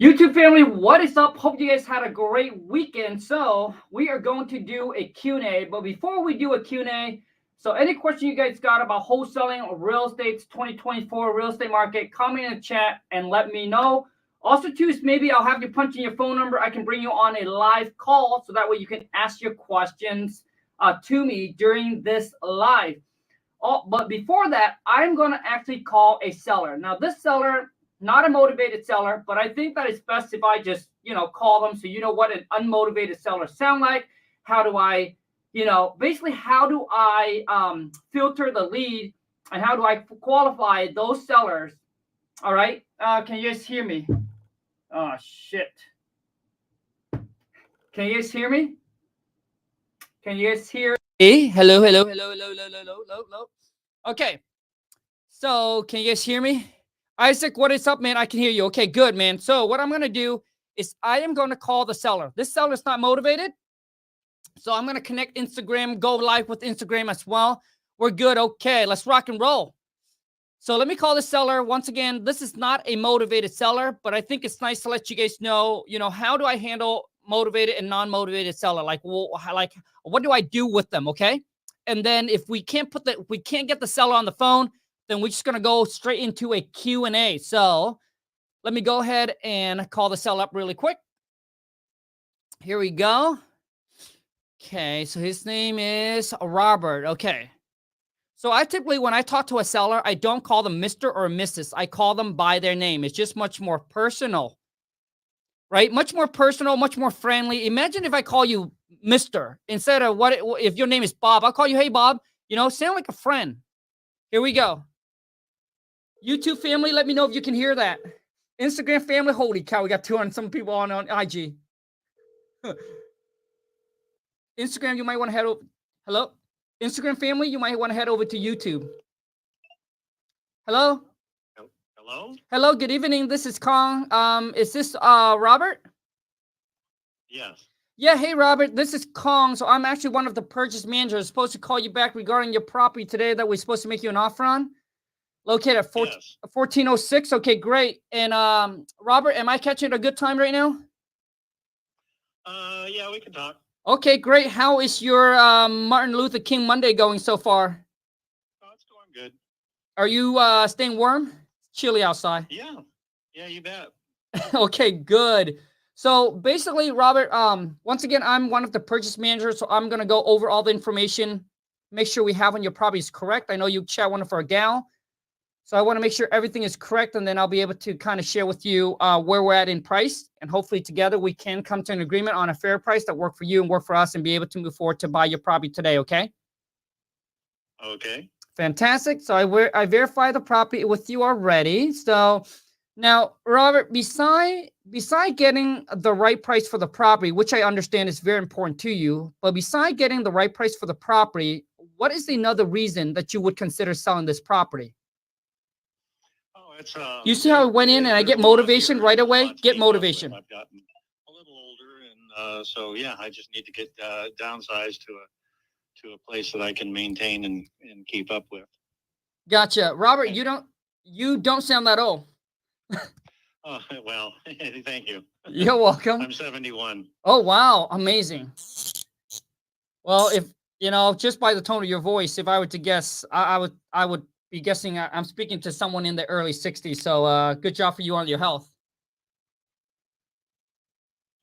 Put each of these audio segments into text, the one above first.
YouTube family, what is up? Hope you guys had a great weekend. So we are going to do a Q&A. But before we do a Q&A, so any question you guys got about wholesaling or real estate 2024 real estate market, comment in the chat and let me know. Also, too, maybe I'll have you punch in your phone number. I can bring you on a live call so that way you can ask your questions to me during this live. But before that, I'm going to actually call a seller. Now, this seller, not a motivated seller, but I think that it's best if I just, call them so you know what an unmotivated seller sound like. How do I, basically how do I filter the lead and how do I qualify those sellers? All right. Can you guys hear me? Oh, shit. Can you guys hear me? Can you guys hear? Hey, hello. Okay. So can you guys hear me? Isaac, what is up, man? I can hear you. Okay, good, man. So what I'm going to do is I am going to call the seller. This seller is not motivated. So I'm going to connect Instagram, go live with Instagram as well. We're good. Okay, let's rock and roll. So let me call the seller. Once again, this is not a motivated seller, but I think it's nice to let you guys know, how do I handle motivated and non-motivated seller? Like what do I do with them? Okay. And then if we can't get the seller on the phone, then we're just going to go straight into a Q&A. So let me go ahead and call the seller up really quick. Here we go. Okay, so his name is Robert. Okay. So I typically, when I talk to a seller, I don't call them Mr. or Mrs. I call them by their name. It's just much more personal, right? Much more personal, much more friendly. Imagine if I call you Mr. instead of if your name is Bob, I'll call you, hey, Bob, sound like a friend. Here we go. YouTube family, let me know if you can hear that. Instagram family, holy cow, we got 200 some people on IG. Instagram, you might want to head over. Hello? Instagram family, you might want to head over to YouTube. Hello? Hello? Hello, good evening. This is Khang. Is this Robert? Yes. Yeah, hey, Robert, this is Khang. So I'm actually one of the purchase managers supposed to call you back regarding your property today that we're supposed to make you an offer on. Located at 1406. Okay, great. And Robert, am I catching a good time right now? Yeah, we can talk. Okay, great. How is your Martin Luther King Monday going so far? Oh, it's going good. Are you staying warm? It's chilly outside. Yeah, you bet. Okay, good. So basically, Robert, once again, I'm one of the purchase managers, so I'm going to go over all the information, make sure we have on your property is correct. I know you chat one for a gal. So I want to make sure everything is correct, and then I'll be able to kind of share with you where we're at in price. And hopefully together we can come to an agreement on a fair price that work for you and work for us and be able to move forward to buy your property today, okay? Okay. Fantastic. So I verified the property with you already. So now, Robert, beside getting the right price for the property, which I understand is very important to you, but beside getting the right price for the property, what is another reason that you would consider selling this property? You see how I went in and I get motivation right away? Get motivation. I've gotten a little older, and so yeah, I just need to get downsized to a place that I can maintain and keep up with. Gotcha, Robert. You don't sound that old. Oh well, thank you. You're welcome. I'm 71. Oh wow, amazing. Well, if just by the tone of your voice, if I were to guess, I would be guessing I'm speaking to someone in the early 60s. So good job for you on your health.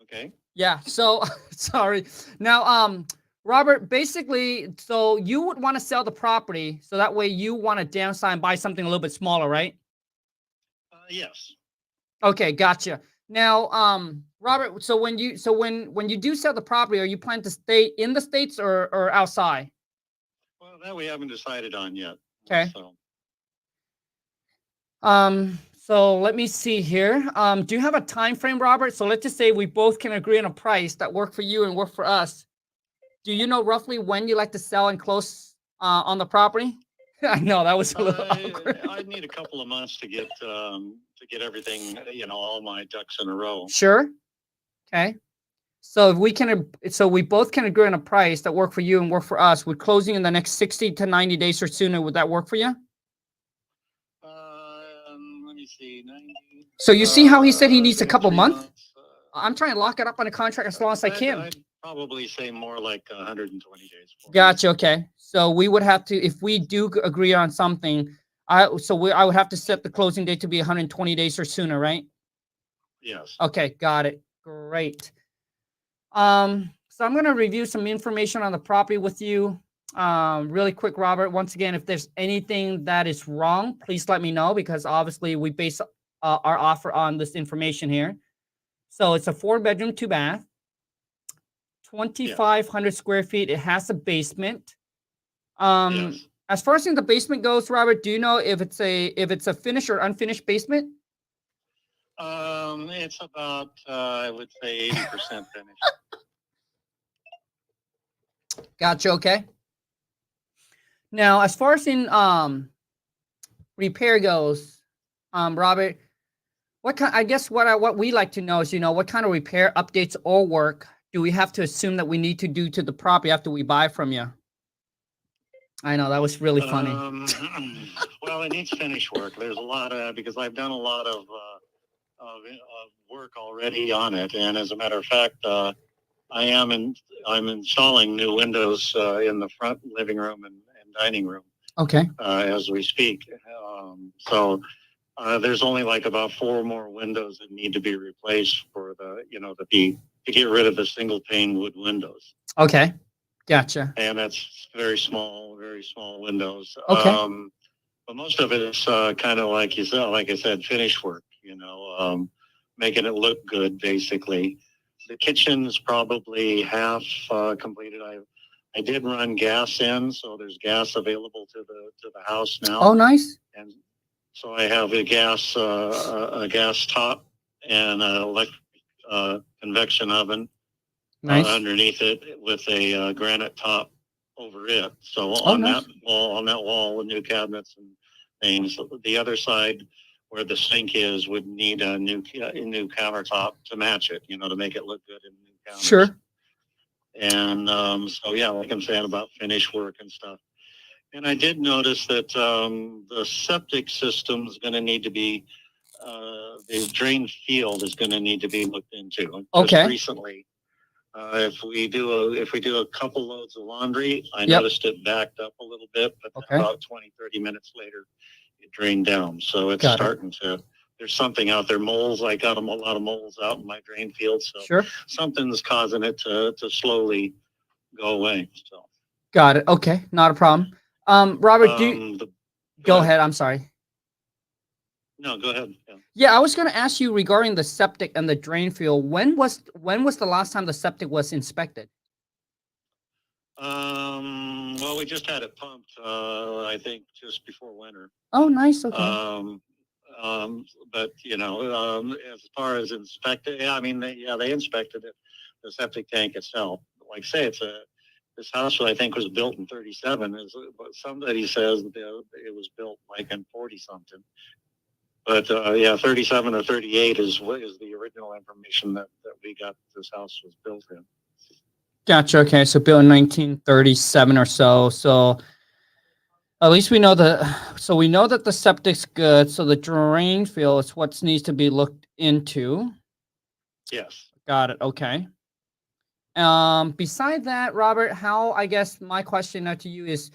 Okay. Yeah. So sorry. Now, Robert, basically, so you would want to sell the property so that way you want to downsize and buy something a little bit smaller, right? Yes. Okay, gotcha. Now, Robert, so when you do sell the property, are you planning to stay in the States or outside? Well, that we haven't decided on yet. Okay. So let me see here. Do you have a time frame, Robert? So let's just say we both can agree on a price that work for you and work for us. Do you know roughly when you like to sell and close on the property? I know that was a little awkward. I need a couple of months to get everything, all my ducks in a row. Sure. Okay. So if we both can agree on a price that work for you and work for us, with closing in the next 60 to 90 days or sooner, would that work for you? Let me see, 90. So you see how he said he needs a couple 3 months? months. I'm trying to lock it up on a contract as long as I can. I'd probably say more like 120 days. Gotcha. Okay. So we would have to, if we do agree on something, I would have to set the closing date to be 120 days or sooner, right? Yes. Okay, got it. Great. So I'm gonna review some information on the property with you. Really quick, Robert. Once again, if there's anything that is wrong, please let me know because obviously we base our offer on this information here. So it's a 4-bedroom, 2-bath, 2,500 square feet. It has a basement. Yes. As far as in the basement goes, Robert, do you know if it's a finished or unfinished basement? It's about I would say 80% finished. Gotcha. Okay. Now, as far as in repair goes, Robert, what kind? I guess what we like to know is, what kind of repair updates or work do we have to assume that we need to do to the property after we buy from you? I know that was really funny. Well, it needs finish work. There's a lot of because I've done a lot of work already on it, and as a matter of fact, I'm installing new windows in the front living room and dining room. Okay. As we speak, so there's only like about 4 more windows that need to be replaced for the to get rid of the single pane wood windows. Okay. Gotcha. And that's very small windows. Okay. But most of it is kind of like I said, finish work. Making it look good, basically. The kitchen's probably half completed. I did run gas in, so there's gas available to the house now. Oh, nice. And so I have a gas top and an electric convection oven. Nice. Underneath it with a granite top over it. So nice. that wall with new cabinets and things. The other side where the sink is would need a new countertop to match it, to make it look good in new counters. Sure. And so yeah, like I'm saying about finish work and stuff. And I did notice that the septic system is going to need to be the drain field is going to need to be looked into. Okay. Just recently. If we do a couple loads of laundry, I noticed it backed up a little bit, but about 20, 30 minutes later, it drained down. So it's starting to, there's something out there. Moles, I got a lot of moles out in my drain field. So something's causing it to slowly go away. So got it. Okay. Not a problem. Robert, go ahead. I'm sorry. No, go ahead. Yeah, I was going to ask you regarding the septic and the drain field. When was the last time the septic was inspected? Well, we just had it pumped. I think just before winter. Oh, nice. Okay. But as far as inspected, they inspected it, the septic tank itself. Like say, this house I think was built in 37. But somebody says it was built like in 40 something. But 37 or 38 is the original information that we got. This house was built in. Gotcha. Okay, so built in 1937 or so. So at least we know that the septic's good. So the drain field is what needs to be looked into. Yes. Got it. Okay. Beside that, Robert, I guess my question now to you is,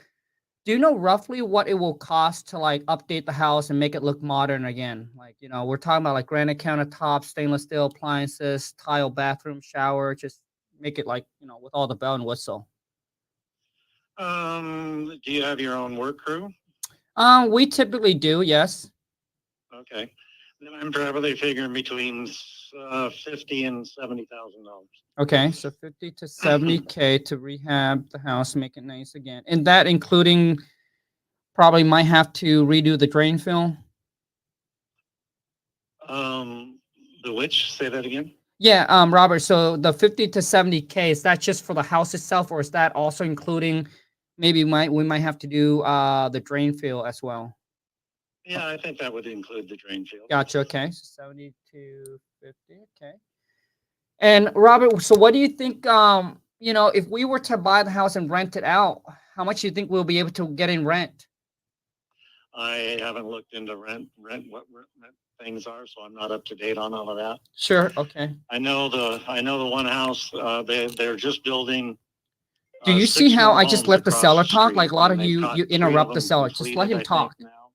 do you know roughly what it will cost to update the house and make it look modern again? We're talking about granite countertops, stainless steel appliances, tile bathroom, shower, just make it with all the bell and whistle. Do you have your own work crew? We typically do, yes. Okay. Then I'm probably figuring between $50,000 and $70,000. Okay, so 50 to 70K to rehab the house, make it nice again. And that including probably might have to redo the drain field. The which? Say that again. Yeah, Robert. So the 50 to 70K, is that just for the house itself, or is that also including maybe we might have to do the drain field as well? Yeah, I think that would include the drain field. Gotcha. Okay, so 70 to 50. Okay. And Robert, so what do you think? If we were to buy the house and rent it out, how much do you think we'll be able to get in rent? I haven't looked into rent things are, so I'm not up to date on all of that. Sure. Okay. I know the one house, they're just building. Do you see 6 how more I just homes let the across seller the talk? Like street, a lot and of they've you, got you 3 of interrupt the them seller. Just let completed, him I talk. think, now,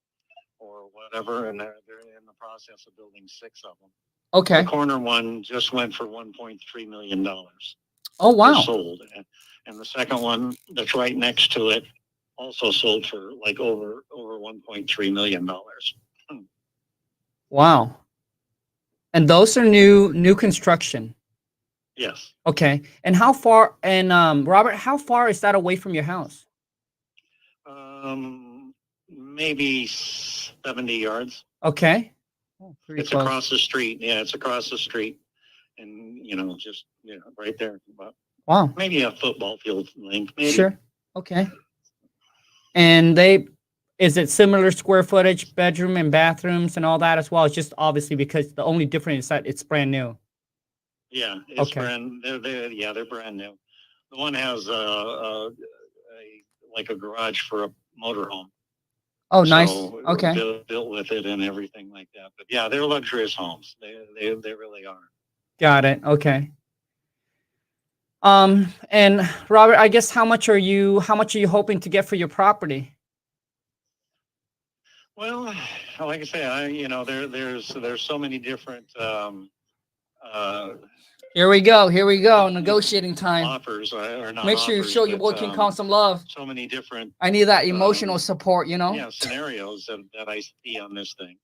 or whatever, and they're in the process of building 6 of them. Okay. The corner one just went for $1.3 million. Oh, wow. Just sold, and the second one that's right next to it also sold for like over $1.3 million. Wow. And those are new construction. Yes. Okay. And how far, and Robert, how far is that away from your house? Maybe 70 yards. Okay. Oh, pretty It's close. across the street. Yeah, it's across the street, and just right there. About Wow. maybe a football field length. Maybe. Sure. Okay. And is it similar square footage, bedroom and bathrooms and all that as well? It's just obviously because the only difference is that it's brand new. Yeah, it's Okay. they're brand new. The one has like a garage for a motorhome. Oh, nice. So Okay. built with it and everything like that. But yeah, they're luxurious homes. They really are. Got it. Okay. And Robert, I guess how much are you hoping to get for your property? Well, like I say, there's so many different Here we go. Negotiating time. offers, or not. Make sure you offers, show your boy but, King Kong some love. So many different. I need that emotional support, Yeah, scenarios that I see on this thing.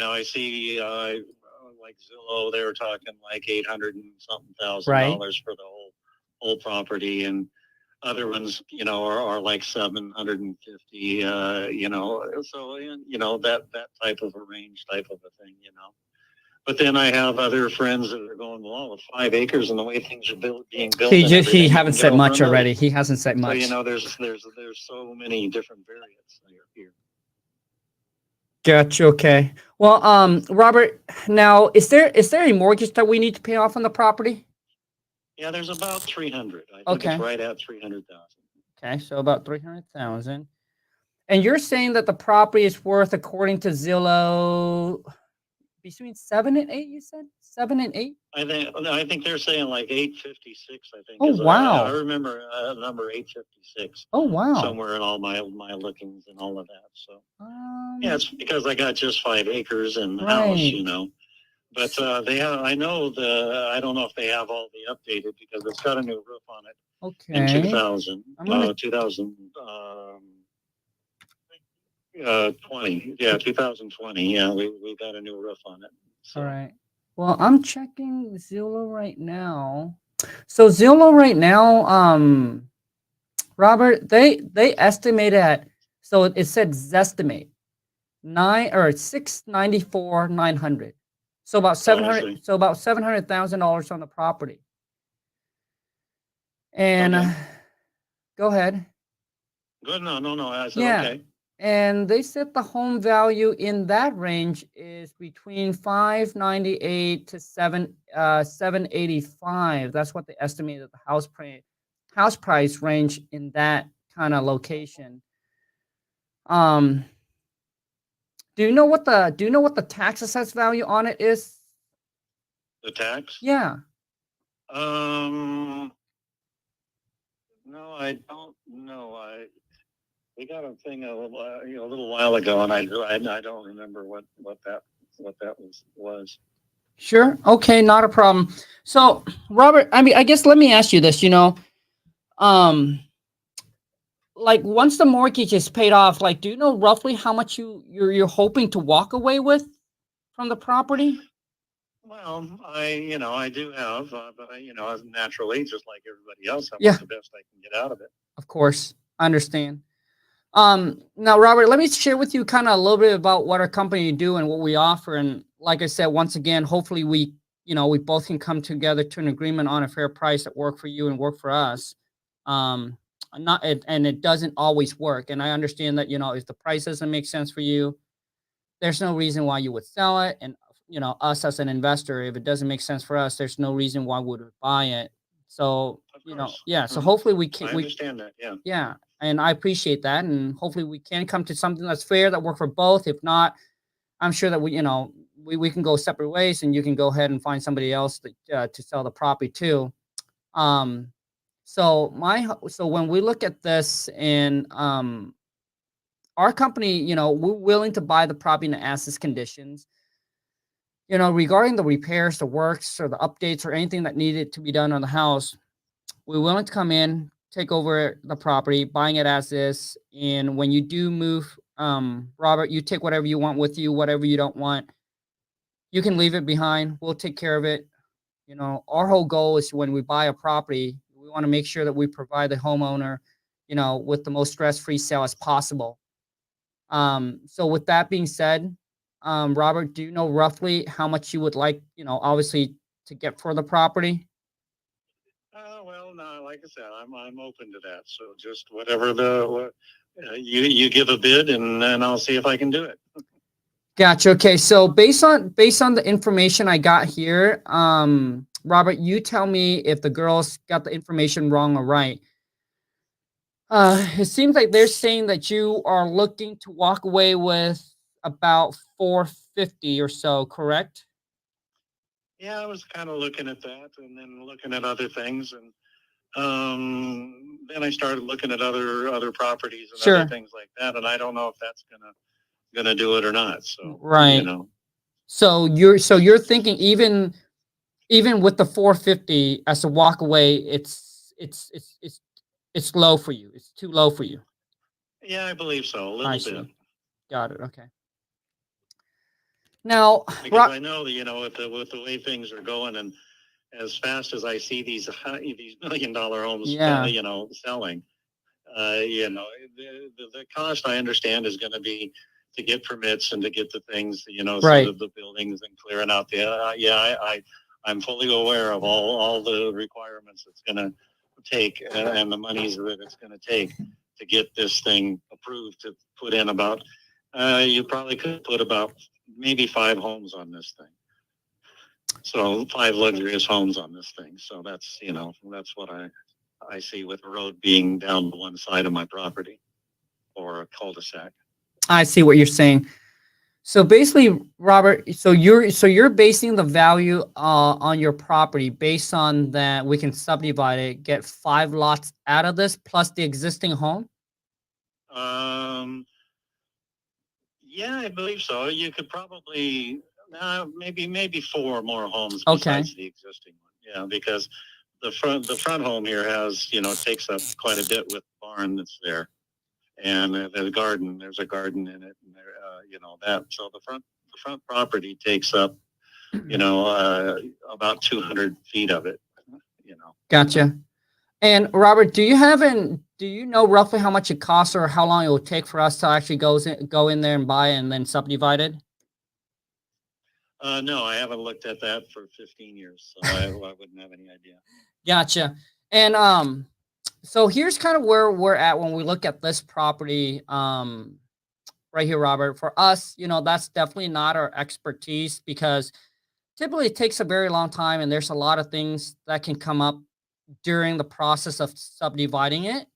I see like Zillow, they were talking like $800 and something thousand dollars for the whole property, and other ones, are like 750. So that type of a range, type of a thing. But then I have other friends that are going, well, with 5 acres and the way things are being built. He haven't said much already. He hasn't said much. So there's so many different variants here. Gotcha. Okay. Well, Robert, now is there a mortgage that we need to pay off on the property? Yeah, there's about 300. I think it's right at 300,000. Okay, so about 300,000. And you're saying that the property is worth, according to Zillow, between 7 and 8. You said 7 and 8. I think they're saying like 856. I think. Oh, wow. I remember number 856. Oh, wow. Somewhere in all my lookings and all of that. So yeah, it's because I got just 5 acres and the house, But they have. I don't know if they have all the updated, because it's got a new roof on it. Okay. In 2000. 2020. Yeah, 2020. Yeah, we got a new roof on it. So. All right. Well, I'm checking Zillow right now. So Zillow right now, Robert, they estimate at, so it said Zestimate 694,900. So about 700. So about $700,000 on the property. And go ahead. Good. No. I said okay. And they said the home value in that range is between 598 to 785. That's what they estimated the house price range in that kind of location. Do you know what the tax assessed value on it is? The tax? Yeah. No, I don't know. We got a thing a little while ago, and I don't remember what that was. Sure. Okay, not a problem. So, Robert, I guess let me ask you this. Like once the mortgage is paid off, like, do you know roughly how much you're hoping to walk away with from the property? Well, I do have, but naturally, just like everybody else, I want the best I can get out of it. Of course, I understand. Now, Robert, let me share with you kind of a little bit about what our company do and what we offer. And like I said, once again, hopefully we both can come together to an agreement on a fair price that work for you and work for us. And it doesn't always work. And I understand that, if the price doesn't make sense for you, there's no reason why you would sell it. And, us as an investor, if it doesn't make sense for us, there's no reason why we would buy it. So, so hopefully we can. I understand that. Yeah. Yeah. And I appreciate that. And hopefully we can come to something that's fair, that work for both. If not, I'm sure that we we can go separate ways, and you can go ahead and find somebody else to sell the property to. Um, so when we look at this, and our company, we're willing to buy the property in as is conditions. Regarding the repairs, the works, or the updates, or anything that needed to be done on the house, we're willing to come in, take over the property, buying it as is. And when you do move, Robert, you take whatever you want with you, whatever you don't want, you can leave it behind. We'll take care of it. Our whole goal is when we buy a property, we want to make sure that we provide the homeowner, with the most stress-free sale as possible. So with that being said, Robert, do you know roughly how much you would like, obviously to get for the property? Well, no, like I said, I'm open to that. So just whatever you give a bid, and then I'll see if I can do it. Gotcha. Okay, so based on the information I got here, Robert, you tell me if the girls got the information wrong or right. It seems like they're saying that you are looking to walk away with about 450 or so, correct? Yeah, I was kind of looking at that, and then looking at other things, and then I started looking at other properties and Sure. other things like that, and I don't know if that's gonna do it or not. So right. So you're thinking even with the 450 as a walk away, it's low for you. It's too low for you. Yeah, I believe so. A little bit. Got it. Okay. Now, because I know that with the way things are going, and as fast as I see these $1 million homes, selling, the cost I understand is going to be to get permits and to get the things, right. sort of the buildings and clearing out the. I'm fully aware of all the requirements it's going to take and the monies that it's going to take to get this thing approved to put in about. You probably could put about maybe 5 homes on this thing. So 5 luxurious homes on this thing. So that's what I see with the road being down to one side of my property, or a cul-de-sac. I see what you're saying. So basically, Robert, so you're basing the value on your property based on that we can subdivide it, get 5 lots out of this plus the existing home? Yeah, I believe so. You could probably maybe 4 more homes Okay. besides the existing one. Yeah, because the front home here has takes up quite a bit with the barn that's there, and there's a garden in it, and there that. So the front property takes up about 200 feet of it. Gotcha. And Robert, do you know roughly how much it costs or how long it will take for us to actually go in there and buy and then subdivide it? No, I haven't looked at that for 15 years, so I wouldn't have any idea. Gotcha. And so here's kind of where we're at when we look at this property right here, Robert. For us, that's definitely not our expertise, because typically it takes a very long time, and there's a lot of things that can come up during the process of subdividing it.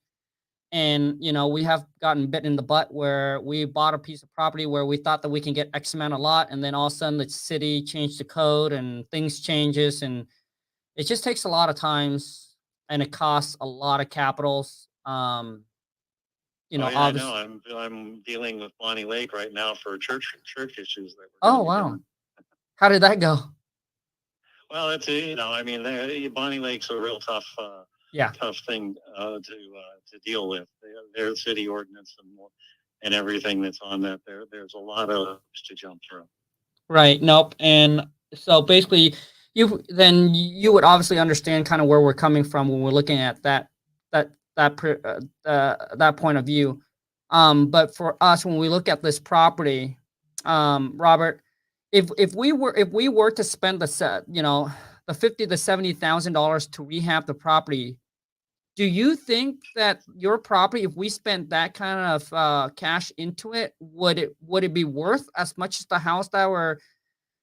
And we have gotten bit in the butt where we bought a piece of property where we thought that we can get X amount a lot, and then all of a sudden the city changed the code and things changes, and it just takes a lot of times, and it costs a lot of capitals. I know. I'm dealing with Bonnie Lake right now for church issues that we're Oh, wow. Doing. How did that go? Well, it's Bonnie Lake's a real tough thing to deal with. Their city ordinance and everything that's on that. There's a lot of hoops to jump through. Right. Nope. And so basically, you would obviously understand kind of where we're coming from when we're looking at that point of view. But for us, when we look at this property, Robert, if we were to spend the $50,000 to $70,000 to rehab the property, do you think that your property, if we spent that kind of cash into it, would it be worth as much as the house that we're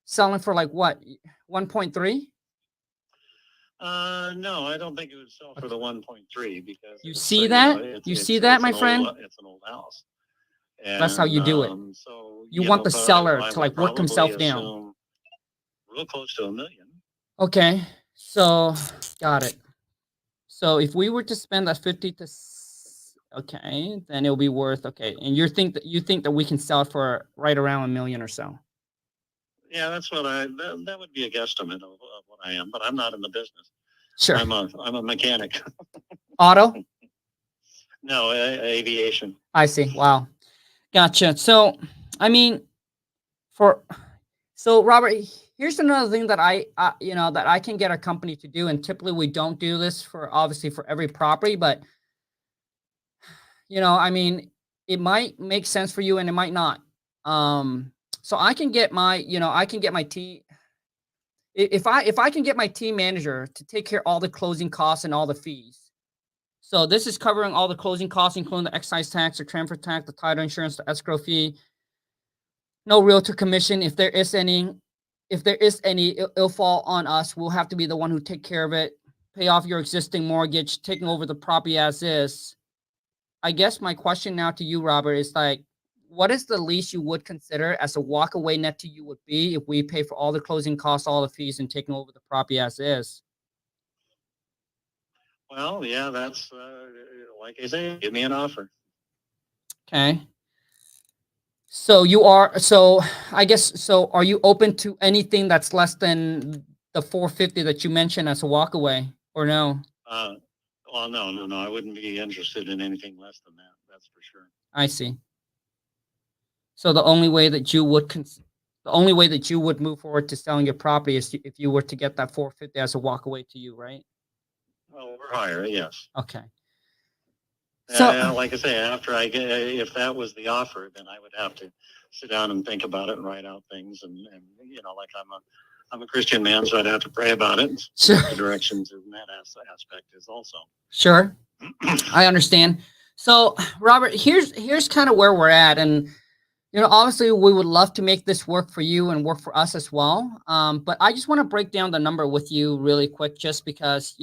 selling for, like what, 1.3? No, I don't think it would sell for the 1.3, because you see that, my friend. It's an old house. And, that's how you do it. So you want the seller to like work himself down. real close to $1 million. Okay. So got it. So if we were to spend that 50 to okay, then it'll be worth okay. And you think that we can sell it for right around $1 million or so. Yeah, that's what that would be a guesstimate of what I am, but I'm not in the business. Sure. I'm a mechanic. Auto? No, aviation. I see. Wow. Gotcha. So, I mean, so Robert, here's another thing that that I can get a company to do, and typically we don't do this for obviously for every property, but I mean, it might make sense for you and it might not. So I can get my team. If I can get my team manager to take care of all the closing costs and all the fees. So this is covering all the closing costs, including the excise tax, the transfer tax, the title insurance, the escrow fee, no realtor commission. If there is any, it'll fall on us. We'll have to be the one who take care of it, pay off your existing mortgage, taking over the property as is. I guess my question now to you, Robert, is like, what is the least you would consider as a walkaway net to you would be if we pay for all the closing costs, all the fees, and taking over the property as is? Well, yeah, that's like I say, give me an offer. Okay. So I guess, are you open to anything that's less than the 450 that you mentioned as a walkaway, or no? Well, no. I wouldn't be interested in anything less than that. That's for sure. I see. So the only way that you would move forward to selling your property is if you were to get that 450 as a walkaway to you, right? Well, we're higher, yes. Okay. So, like I say, if that was the offer, then I would have to sit down and think about it and write out things, and like I'm a Christian man, so I'd have to pray about it. And sure. The directions in that aspect is also. Sure. I understand. So, Robert, here's kind of where we're at, and obviously we would love to make this work for you and work for us as well. But I just want to break down the number with you really quick, just because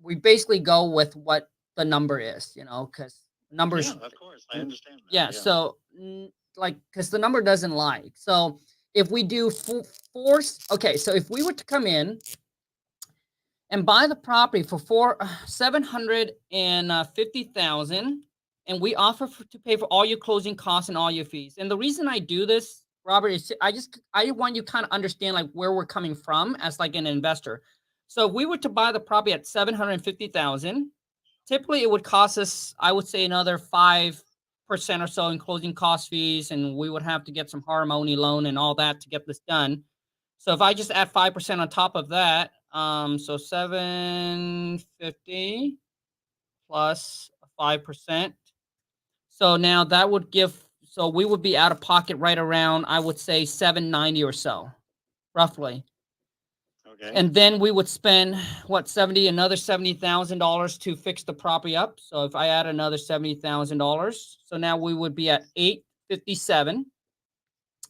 we basically go with what the number is, because numbers. Yeah, of course, I understand that. Yeah. So, because the number doesn't lie. So if we do okay, so if we were to come in and buy the property for $750,000, and we offer to pay for all your closing costs and all your fees. And the reason I do this, Robert, is I want you to kind of understand like where we're coming from as like an investor. So if we were to buy the property at $750,000, typically it would cost us, I would say, another 5% or so in closing cost fees, and we would have to get some hard money loan and all that to get this done. So if I just add 5% on top of that, so 750 plus 5%. So now that would so we would be out of pocket right around, I would say, 790 or so, roughly. Okay. And then we would spend another $70,000 to fix the property up. So if I add another $70,000, so now we would be at 857.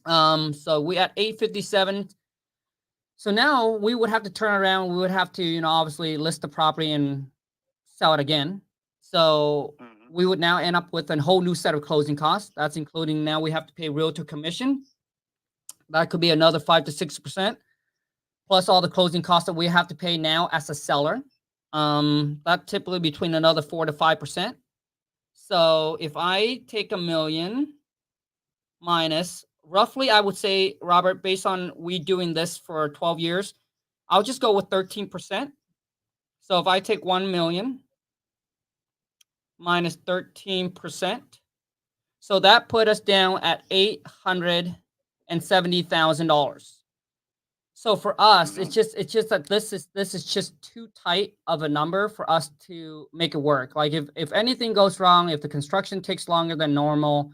So we at 857. So now we would have to turn around. We would have to, obviously list the property and sell it again. So we would now end up with a whole new set of closing costs. That's including now we have to pay realtor commission. That could be another 5 to 6%, plus all the closing costs that we have to pay now as a seller. That typically between another 4 to 5%. So if I take $1 million minus roughly, I would say, Robert, based on we doing this for 12 years, I'll just go with 13%. So if I take 1 million minus 13%. So that put us down at $870,000. So for us, it's just that this is just too tight of a number for us to make it work. Like if anything goes wrong, if the construction takes longer than normal,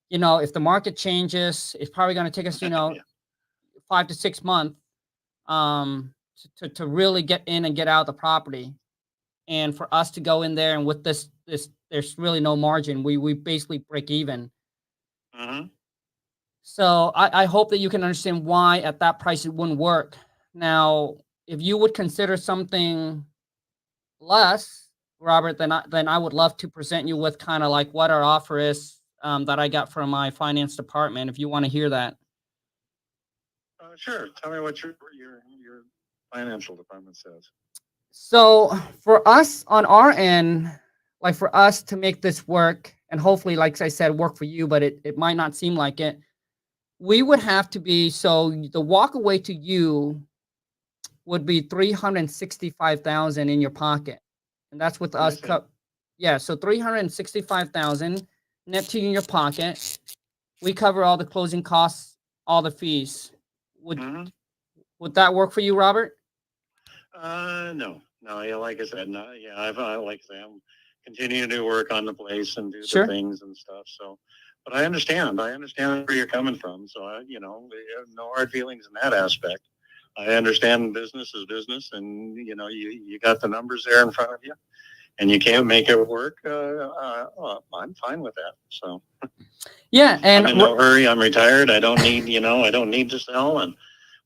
if the market changes, it's probably going to take us, 5 to 6 months to really get in and get out of the property. And for us to go in there and with this there's really no margin. We basically break even. So I hope that you can understand why at that price it wouldn't work. Now, if you would consider something less, Robert, then I would love to present you with kind of like what our offer is that I got from my finance department, if you want to hear that. Sure. Tell me what your financial department says. So for us on our end, like for us to make this work, and hopefully, like I said, work for you, but it might not seem like it. We would have to be, so the walk away to you would be 365,000 in your pocket, and that's with us. Yeah, so 365,000 net to you in your pocket. We cover all the closing costs, all the fees. Would that work for you, Robert? No. Yeah, like I said, no. Yeah, like I say, I'm continuing to work on the place and do Sure. the things and stuff. So, but I understand where you're coming from. So no hard feelings in that aspect. I understand business is business, and you got the numbers there in front of you, and you can't make it work. I'm fine with that. So yeah, and I'm in no hurry. I'm retired. I don't need I don't need to sell, and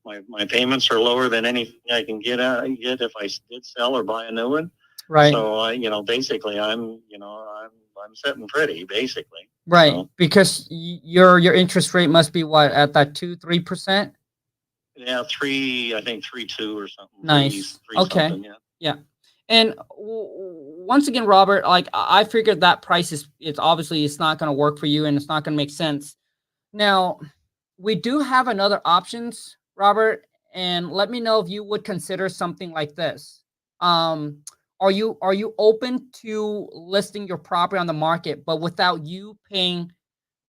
my payments are lower than anything I can get if I did sell or buy a new one. Right. So basically I'm sitting pretty basically. Right. So, because your interest rate must be what, at that 2-3%? Yeah, I think 3.2 or something. Nice. Okay. Something, yeah. And once again, Robert, like I figured that price it's obviously it's not going to work for you and it's not going to make sense. Now, we do have another options, Robert, and let me know if you would consider something like this. Are you open to listing your property on the market, but without you paying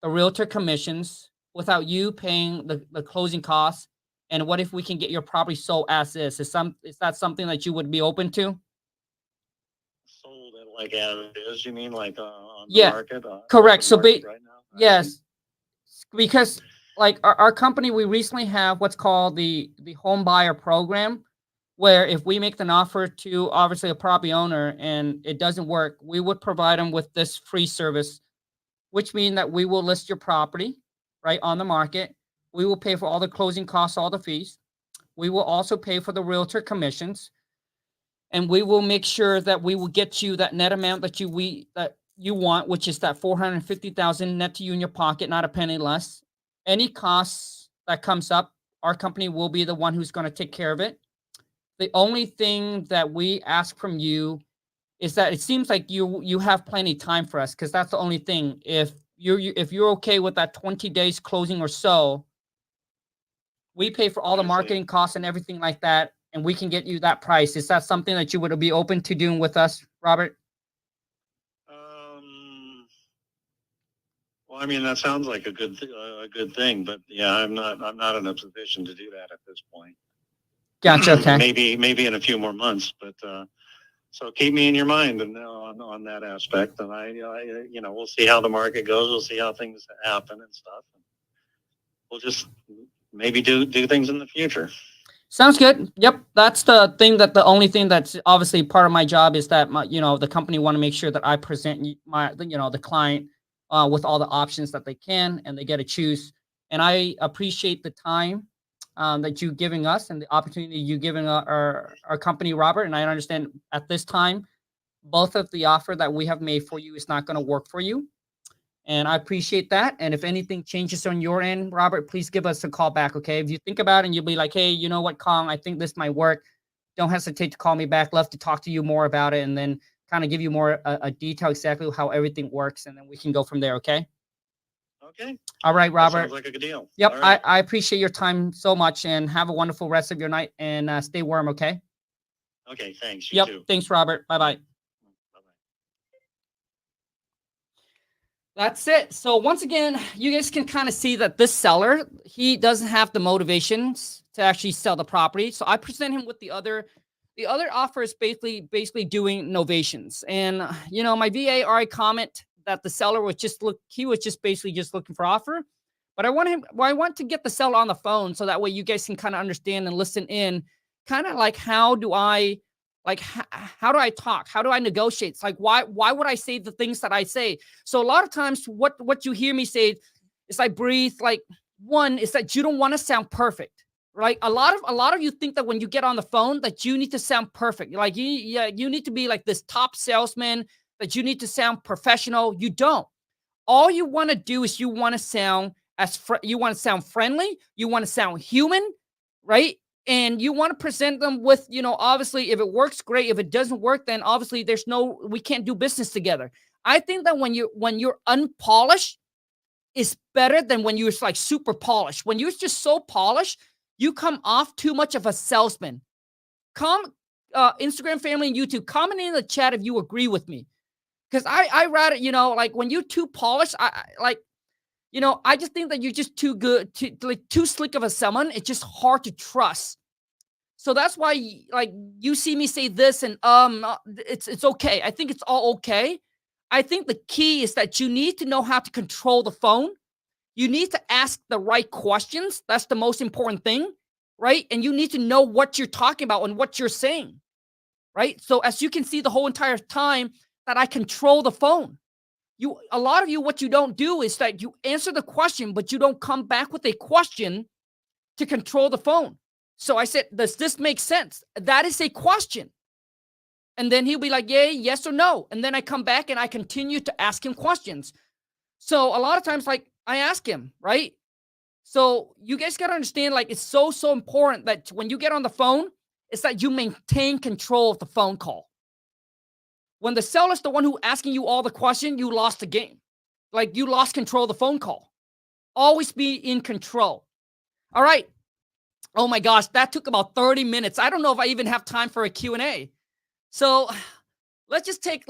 the realtor commissions, without you paying the closing costs? And what if we can get your property sold as is? Is that something that you would be open to? Sold it like as it is, you mean, like on the Yeah, market? correct. So right now? yes, because like our company, we recently have what's called the home buyer program, where if we make an offer to obviously a property owner and it doesn't work, we would provide them with this free service, which means that we will list your property right on the market. We will pay for all the closing costs, all the fees. We will also pay for the realtor commissions, and we will make sure that we will get you that net amount that you want, which is that 450,000 net to you in your pocket, not a penny less. Any costs that comes up, our company will be the one who's going to take care of it. The only thing that we ask from you is that it seems like you have plenty of time for us, because that's the only thing. If you're okay with that 20 days closing or so, we pay for all the marketing costs and everything like that, and we can get you that price. Is that something that you would be open to doing with us, Robert? Well, I mean, that sounds like a good thing, but yeah, I'm not in a position to do that at this point. Gotcha. Okay. maybe in a few more months, but so keep me in your mind and on that aspect, and I we'll see how the market goes. We'll see how things happen and stuff. We'll just maybe do things in the future. Sounds good. Yep, that's the thing. The only thing that's obviously part of my job is that the company want to make sure that I present the client with all the options that they can, and they get to choose. And I appreciate the time that you giving us and the opportunity you giving our company, Robert. And I understand at this time, both of the offer that we have made for you is not going to work for you. And I appreciate that. And if anything changes on your end, Robert, please give us a call back, okay? If you think about it and you'll be like, hey, you know what, Khang, I think this might work, don't hesitate to call me back. Love to talk to you more about it, and then kind of give you more a detail exactly how everything works, and then we can go from there, okay? Okay. All right, Robert. That sounds like a good deal. Yep, right. I appreciate your time so much, and have a wonderful rest of your night, and stay warm, okay? Okay, thanks. You too. Yep, thanks, Robert. Bye-bye. That's it. So once again, you guys can kind of see that this seller, he doesn't have the motivations to actually sell the property. So I present him with the other offer is basically doing novations. And my VA already comment that the seller was just basically just looking for offer. But I want to get the seller on the phone so that way you guys can kind of understand and listen in, kind of like how do I talk? How do I negotiate? It's like, why would I say the things that I say? So a lot of times what you hear me say is I breathe, like, one is that you don't want to sound perfect, right? A lot of you think that when you get on the phone that you need to sound perfect. Like you need to be like this top salesman, that you need to sound professional. You don't. All you want to do is you want to sound you want to sound friendly. You want to sound human. right? And you want to present them with, obviously, if it works, great. If it doesn't work, then obviously we can't do business together. I think that when you're unpolished, is better than when you're like super polished. When you're just so polished, you come off too much of a salesman. Instagram family and YouTube, comment in the chat if you agree with me. Because I rather, like when you're too polished, I just think that you're just too good, too slick of a salesman. It's just hard to trust. So that's why, like, you see me say this and it's okay. I think it's all okay. I think the key is that you need to know how to control the phone. You need to ask the right questions. That's the most important thing, right? And you need to know what you're talking about and what you're saying, right? So as you can see the whole entire time that I control the phone. A lot of you, what you don't do is that you answer the question, but you don't come back with a question to control the phone. So I said, does this make sense? That is a question. And then he'll be like, yay, yes or no. And then I come back and I continue to ask him questions. So a lot of times, like, I ask him, right? So you guys got to understand, like, it's so important that when you get on the phone, it's that you maintain control of the phone call. When the seller's the one who asking you all the question, you lost the game. Like, you lost control of the phone call. Always be in control. All right. Oh my gosh, that took about 30 minutes. I don't know if I even have time for a Q&A. So let's just take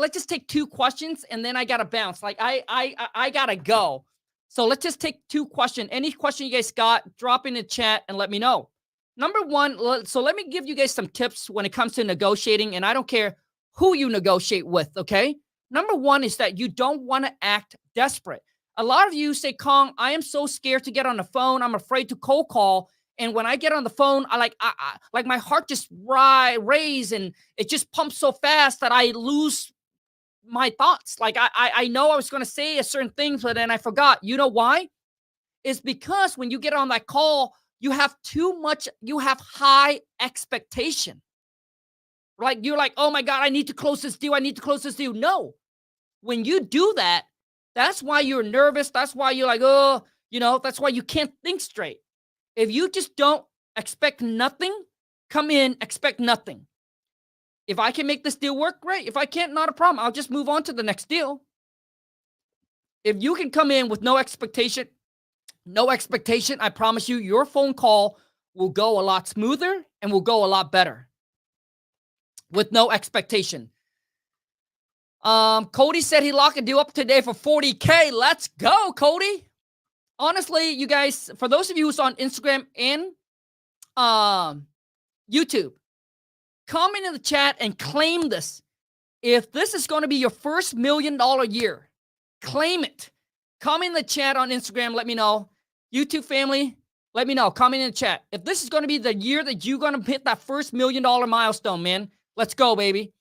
2 questions and then I got to bounce. Like I got to go. So let's just take 2 questions. Any question you guys got, drop in the chat and let me know. Number 1, so let me give you guys some tips when it comes to negotiating, and I don't care who you negotiate with, okay? Number 1 is that you don't want to act desperate. A lot of you say, Khang, I am so scared to get on the phone. I'm afraid to cold call. And when I get on the phone, I like my heart just raise and it just pumps so fast that I lose my thoughts. Like I know I was going to say a certain thing, but then I forgot. You know why? It's because when you get on that call, you have high expectation. Like you're like, oh my God, I need to close this deal. I need to close this deal. No, when you do that, that's why you're nervous. That's why you're like, oh, that's why you can't think straight. If you just don't expect nothing, come in, expect nothing. If I can make this deal work, great. If I can't, not a problem. I'll just move on to the next deal. If you can come in with no expectation, I promise you, your phone call will go a lot smoother and will go a lot better with no expectation. Cody said he locked a deal up today for $40K. Let's go, Cody. Honestly, you guys, for those of you who's on Instagram and YouTube, comment in the chat and claim this. If this is going to be your first $1 million year, claim it. Comment in the chat on Instagram. Let me know. YouTube family, let me know. Comment in the chat. If this is going to be the year that you're going to hit that first $1 million milestone, man, let's go, baby.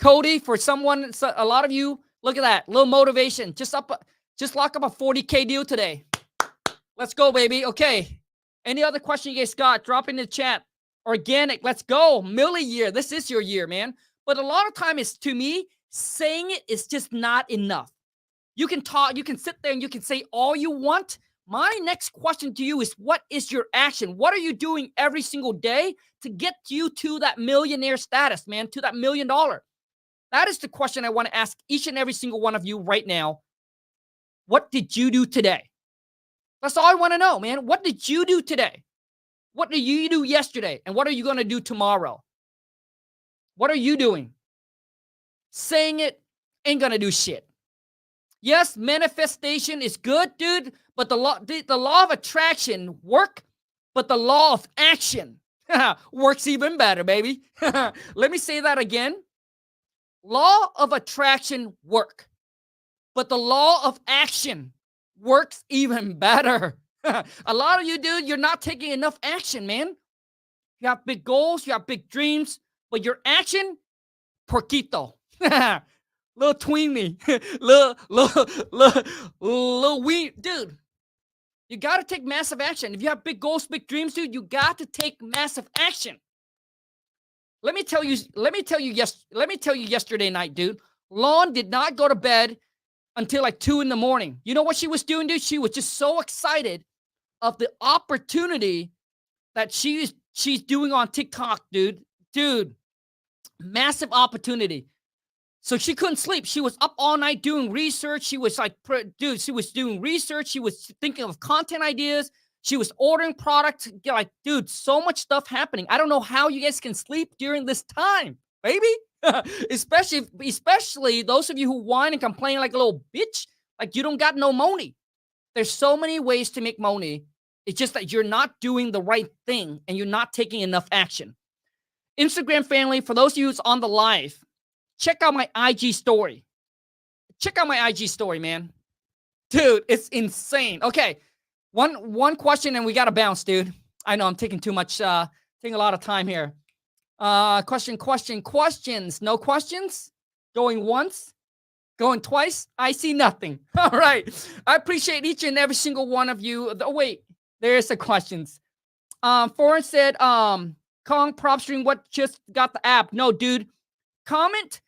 Cody, for someone, a lot of you, look at that. Little motivation. Just lock up a $40K deal today. Let's go, baby. Okay. Any other question you guys got? Drop in the chat. Organic. Let's go. Millie year. This is your year, man. But a lot of time is, to me, saying it is just not enough. You can talk. You can sit there and you can say all you want. My next question to you is, what is your action? What are you doing every single day to get you to that millionaire status, man, to that $1 million? That is the question I want to ask each and every single one of you right now. What did you do today? That's all I want to know, man. What did you do today? What did you do yesterday? And what are you going to do tomorrow? What are you doing? Saying it ain't going to do shit. Yes, manifestation is good, dude, but the law of attraction work, but the law of action works even better, baby. Let me say that again. Law of attraction work, but the law of action works even better. A lot of you, dude, you're not taking enough action, man. You have big goals, you have big dreams, but your action, porquito. Little tweeny, little wee, dude. You got to take massive action. If you have big goals, big dreams, dude, you got to take massive action. Let me tell you yesterday night, dude. Lon did not go to bed until like 2 a.m. You know what she was doing, dude? She was just so excited of the opportunity that she she's doing on TikTok, dude. Dude, massive opportunity. So she couldn't sleep. She was up all night doing research. She was like, dude, she was doing research. She was thinking of content ideas. She was ordering product. Like, dude, so much stuff happening. I don't know how you guys can sleep during this time, baby. especially those of you who whine and complain like a little bitch, like you don't got no money. There's so many ways to make money. It's just that you're not doing the right thing and you're not taking enough action. Instagram family, for those of you who's on the live, check out my IG story. Check out my IG story, man. Dude, it's insane. Okay, one question and we got to bounce, dude. I know I'm taking too much, taking a lot of time here. Questions. No questions? Going once? Going twice? I see nothing. All right. I appreciate each and every single one of you. Oh, wait, there's the questions. Foreign said, Khang prop stream, what just got the app? No, dude. Comment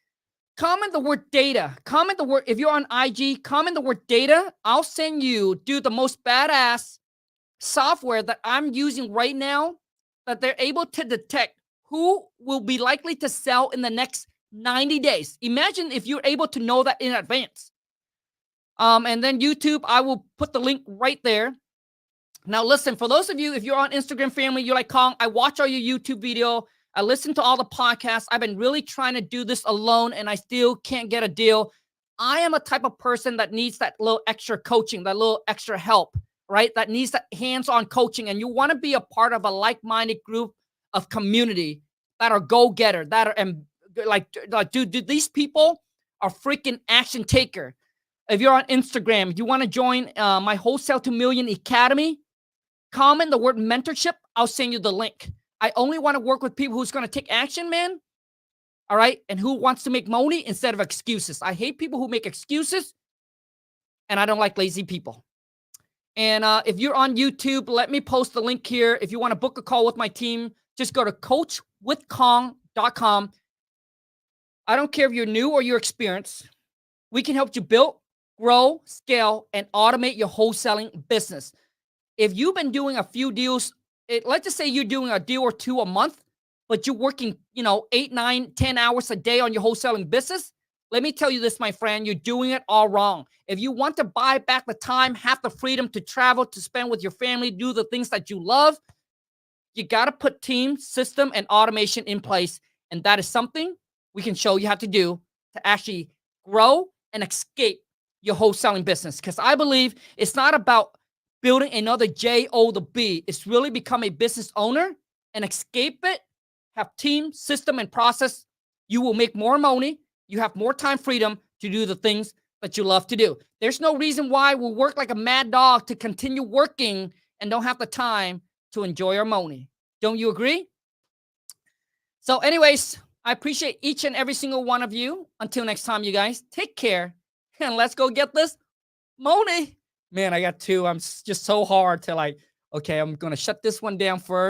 the word data. Comment the word, if you're on IG, comment the word data. I'll send you, dude, the most badass software that I'm using right now that they're able to detect who will be likely to sell in the next 90 days. Imagine if you're able to know that in advance. And then YouTube, I will put the link right there. Now, listen, for those of you, if you're on Instagram family, you're like, Khang, I watch all your YouTube video. I listen to all the podcasts. I've been really trying to do this alone, and I still can't get a deal. I am a type of person that needs that little extra coaching, that little extra help, right? That needs that hands-on coaching. And you want to be a part of a like-minded group of community that are go-getter, that are like dude, these people are freaking action taker. If you're on Instagram, you want to join my Wholesale to Million Academy, comment the word mentorship. I'll send you the link. I only want to work with people who's going to take action, man. All right. And who wants to make money instead of excuses. I hate people who make excuses. And I don't like lazy people. And if you're on YouTube, let me post the link here. If you want to book a call with my team, just go to coachwithkhang.com. I don't care if you're new or you're experienced. We can help you build, grow, scale, and automate your wholesaling business. If you've been doing a few deals, let's just say you're doing a deal or two a month, but you're working, 8, 9, 10 hours a day on your wholesaling business. Let me tell you this, my friend, you're doing it all wrong. If you want to buy back the time, have the freedom to travel, to spend with your family, do the things that you love, you got to put team, system, and automation in place. And that is something we can show you how to do to actually grow and escape your wholesaling business. Because I believe it's not about building another J-O to B. It's really become a business owner and escape it, have team, system, and process. You will make more money. You have more time freedom to do the things that you love to do. There's no reason why we work like a mad dog to continue working and don't have the time to enjoy our money. Don't you agree? So anyways, I appreciate each and every single one of you. Until next time, you guys, take care and let's go get this money. Man, I got two. I'm just so hard to okay, I'm going to shut this one down first.